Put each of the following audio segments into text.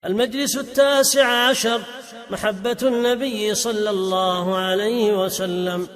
المجلس 19. محبة النبي صلى الله عليه وسلم.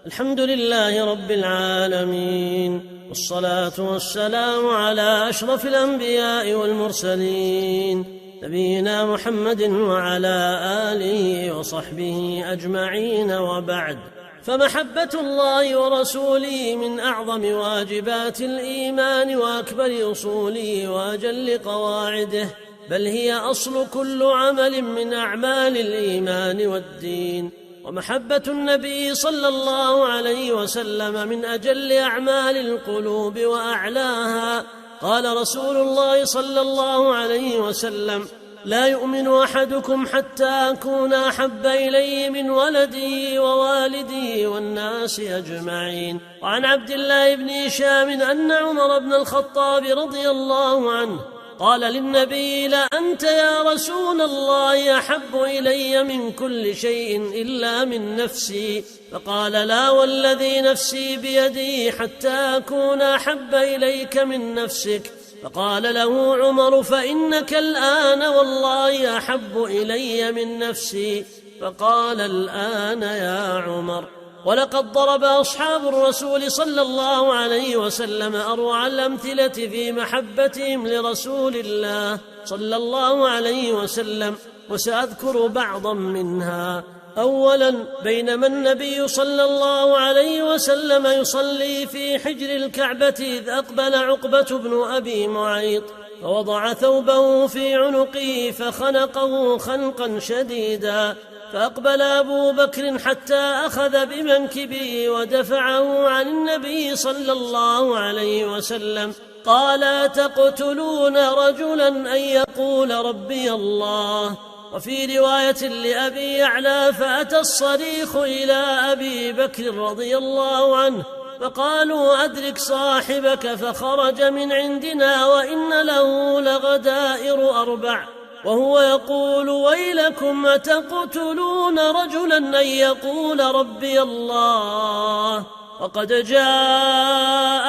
الحمد لله رب العالمين، والصلاة والسلام على أشرف الأنبياء والمرسلين، نبينا محمد وعلى آله وصحبه أجمعين، وبعد. فمحبة الله ورسوله من أعظم واجبات الإيمان وأكبر أصوله وأجل قواعده، بل هي أصل كل عمل من أعمال الإيمان والدين. ومحبة النبي صلى الله عليه وسلم من أجل أعمال القلوب وأعلاها. قال رسول الله صلى الله عليه وسلم: لا يؤمن أحدكم حتى أكون أحب إليه من ولدي ووالدي والناس أجمعين. وعن عبد الله بن هشام أن عمر بن الخطاب رضي الله عنه قال للنبي: لأنت يا رسول الله أحب إلي من كل شيء إلا من نفسي. فقال: لا والذي نفسي بيدي حتى أكون أحب إليك من نفسك. فقال له عمر: فإنك الآن والله أحب إلي من نفسي. فقال: الآن يا عمر. ولقد ضرب أصحاب الرسول صلى الله عليه وسلم أروع الأمثلة في محبتهم لرسول الله صلى الله عليه وسلم، وسأذكر بعضا منها. أولا، بينما النبي صلى الله عليه وسلم يصلي في حجر الكعبة إذ أقبل عقبة بن أبي معيط فوضع ثوبه في عنقه فخنقه خنقا شديدا، فأقبل أبو بكر حتى أخذ بمنكبه ودفعه عن النبي صلى الله عليه وسلم. قال: أتقتلون رجلا أن يقول ربي الله؟ وفي رواية لأبي يعلى: فأتى الصريخ إلى أبي بكر رضي الله عنه فقالوا: أدرك صاحبك. فخرج من عندنا وإن له لغدائر 4 وهو يقول: ويلكم أتقتلون رجلا أن يقول ربي الله وقد جاءكم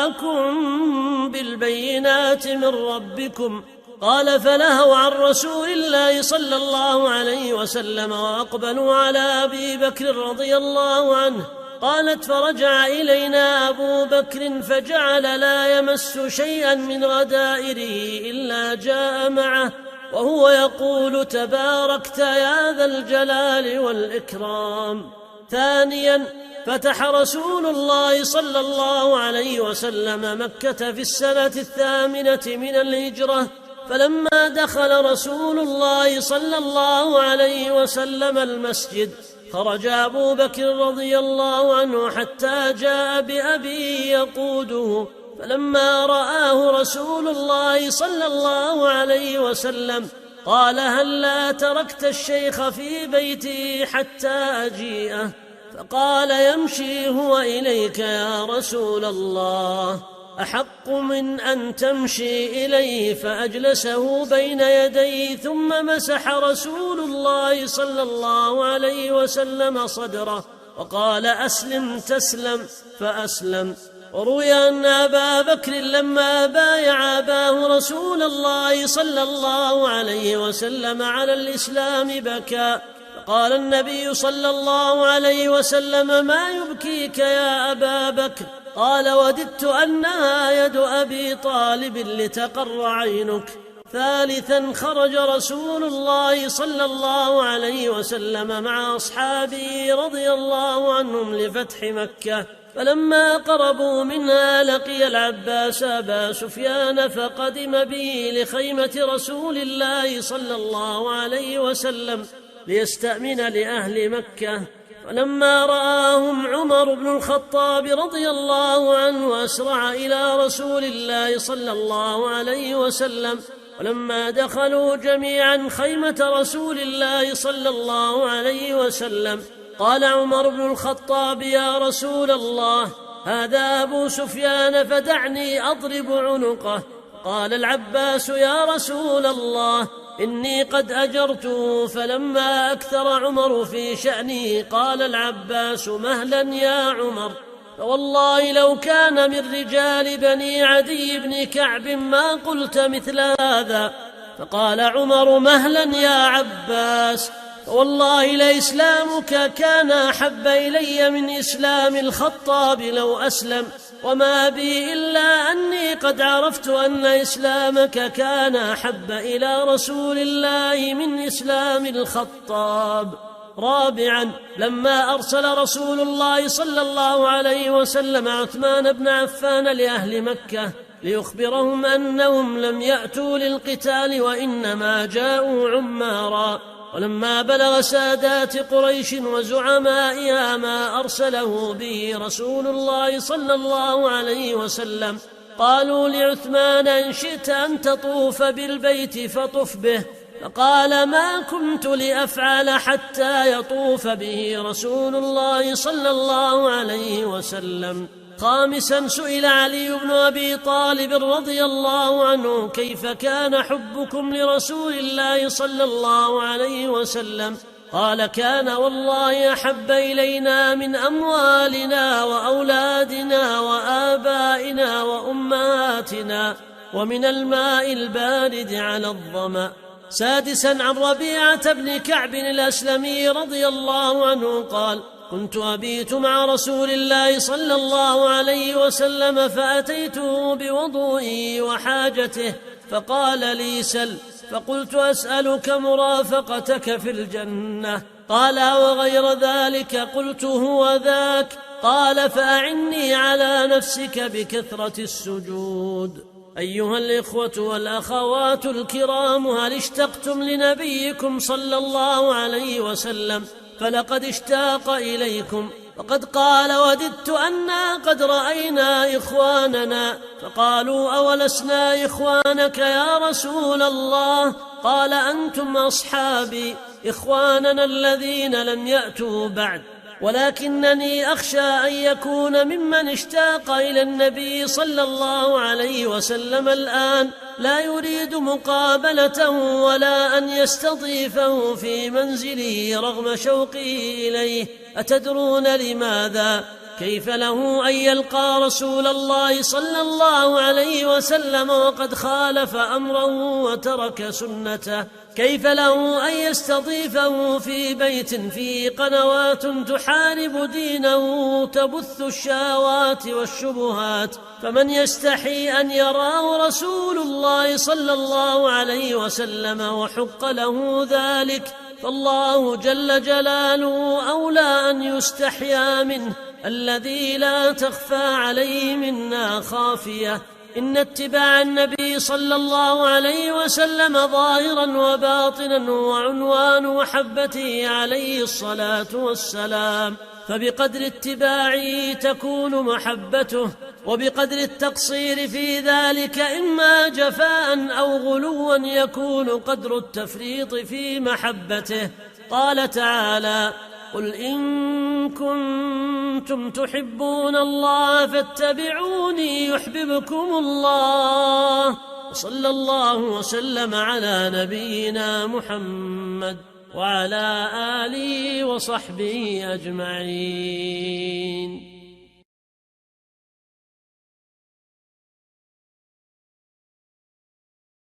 بالبينات من ربكم. قال: فنهوا عن رسول الله صلى الله عليه وسلم وأقبلوا على أبي بكر رضي الله عنه. قالت: فرجع إلينا أبو بكر فجعل لا يمس شيئا من غدائره إلا جاء معه وهو يقول: تباركت يا ذا الجلال والإكرام. ثانيا، فتح رسول الله صلى الله عليه وسلم مكة في السنة 8 من الهجرة، فلما دخل رسول الله صلى الله عليه وسلم المسجد خرج أبو بكر رضي الله عنه حتى جاء بأبيه يقوده، فلما رآه رسول الله صلى الله عليه وسلم قال: هلا تركت الشيخ في بيته حتى أجيئه؟ فقال: يمشي هو إليك يا رسول الله، أحق من أن تمشي إليه. فأجلسه بين يديه ثم مسح رسول الله صلى الله عليه وسلم صدره وقال: أسلم تسلم، فأسلم. وروي أن أبا بكر لما بايع أباه رسول الله صلى الله عليه وسلم على الإسلام بكى، فقال النبي صلى الله عليه وسلم: ما يبكيك يا أبا بكر؟ قال: وددت أنها يد أبي طالب لتقر عينك. ثالثا، خرج رسول الله صلى الله عليه وسلم مع أصحابه رضي الله عنهم لفتح مكة، فلما قربوا منها لقي العباس أبا سفيان فقدم به لخيمة رسول الله صلى الله عليه وسلم ليستأمن لأهل مكة. فلما رآهم عمر بن الخطاب رضي الله عنه أسرع إلى رسول الله صلى الله عليه وسلم، ولما دخلوا جميعا خيمة رسول الله صلى الله عليه وسلم قال عمر بن الخطاب: يا رسول الله، هذا أبو سفيان فدعني أضرب عنقه. قال العباس: يا رسول الله، إني قد أجرته. فلما أكثر عمر في شأنه قال العباس: مهلا يا عمر، فوالله لو كان من رجال بني عدي بن كعب ما قلت مثل هذا. فقال عمر: مهلا يا عباس، والله لإسلامك كان أحب إلي من إسلام الخطاب لو أسلم، وما بي إلا أني قد عرفت أن إسلامك كان أحب إلى رسول الله من إسلام الخطاب. رابعا، لما أرسل رسول الله صلى الله عليه وسلم عثمان بن عفان لأهل مكة ليخبرهم أنهم لم يأتوا للقتال وإنما جاءوا عمارا، ولما بلغ سادات قريش وزعمائها ما أرسله به رسول الله صلى الله عليه وسلم، قالوا لعثمان: إن شئت أن تطوف بالبيت فطف به. فقال: ما كنت لأفعل حتى يطوف به رسول الله صلى الله عليه وسلم. خامسا، سئل علي بن أبي طالب رضي الله عنه: كيف كان حبكم لرسول الله صلى الله عليه وسلم؟ قال: كان والله أحب إلينا من أموالنا وأولادنا وآبائنا وأمهاتنا ومن الماء البارد على الظمأ. سادسا، عن ربيعة بن كعب الأسلمي رضي الله عنه قال: كنت أبيت مع رسول الله صلى الله عليه وسلم فأتيته بوضوئه وحاجته فقال لي: سل. فقلت: أسألك مرافقتك في الجنة. قال: وغير ذلك؟ قلت: هو ذاك. قال: فأعني على نفسك بكثرة السجود. أيها الإخوة والأخوات الكرام، هل اشتقتم لنبيكم صلى الله عليه وسلم؟ فلقد اشتاق إليكم، وقد قال: وددت أنا قد رأينا إخواننا. فقالوا: أولسنا إخوانك يا رسول الله؟ قال: أنتم أصحابي، إخواننا الذين لم يأتوا بعد، ولكنني أخشى أن يكون ممن اشتاق إلى النبي صلى الله عليه وسلم الآن لا يريد مقابلته ولا أن يستضيفه في منزله رغم شوقه إليه. أتدرون لماذا؟ كيف له أن يلقى رسول الله صلى الله عليه وسلم وقد خالف أمره وترك سنته؟ كيف له أن يستضيفه في بيت فيه قنوات تحارب دينه تبث الشهوات والشبهات؟ فمن يستحي أن يراه رسول الله صلى الله عليه وسلم وحق له ذلك، فالله جل جلاله أولى أن يستحيا منه، الذي لا تخفى عليه منا خافية. إن اتباع النبي صلى الله عليه وسلم ظاهرا وباطنا وعنوان محبته عليه الصلاة والسلام، فبقدر اتباعه تكون محبته، وبقدر التقصير في ذلك إما جفاء أو غلوا يكون قدر التفريط في محبته. قال تعالى: قل إن كنتم تحبون الله فاتبعوني يحببكم الله. وصلى الله وسلم على نبينا محمد وعلى آله وصحبه أجمعين.